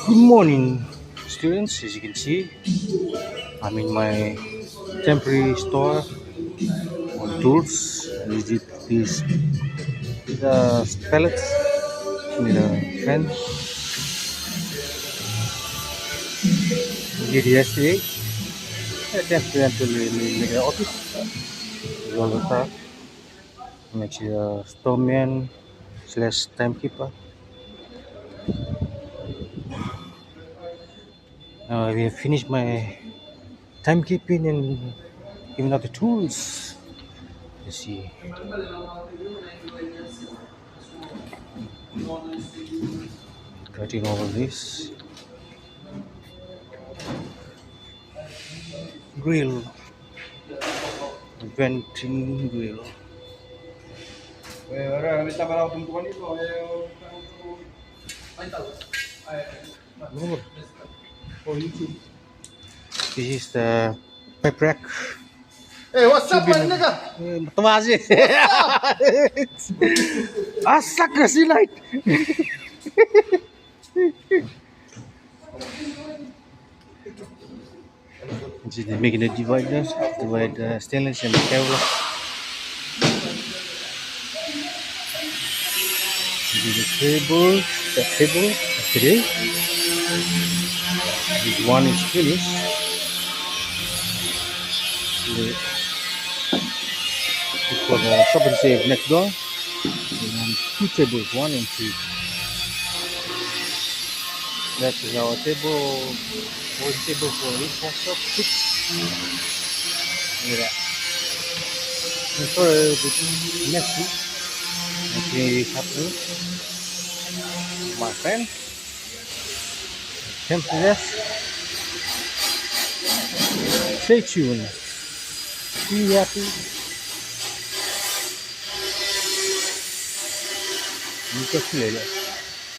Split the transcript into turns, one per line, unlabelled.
Good morning, students. As you can see, I'm in my temporary store on tools. Use these pellets with a fan. We did yesterday. I temporarily make an office. Use all the stuff. I'm actually a storeman slash timekeeper. We have finished my timekeeping and giving out the tools. Let's see. Cutting all of this. Grill. Venting grill. Lumur. This is the pipe rack.
Hey, what's up, my
Tubing.
nigga?
Tumazi. Asak na si light. This is making the dividers, divide the stainless and the Kevlar. This is the table, today. This one is finished. This for the shop and save next door. And two tables, one and two. That is our table, one table for each shop, six. Look at that. And for the next week, actually happening. My friend, temporary. Stay tuned. Be happy. We'll talk to you later.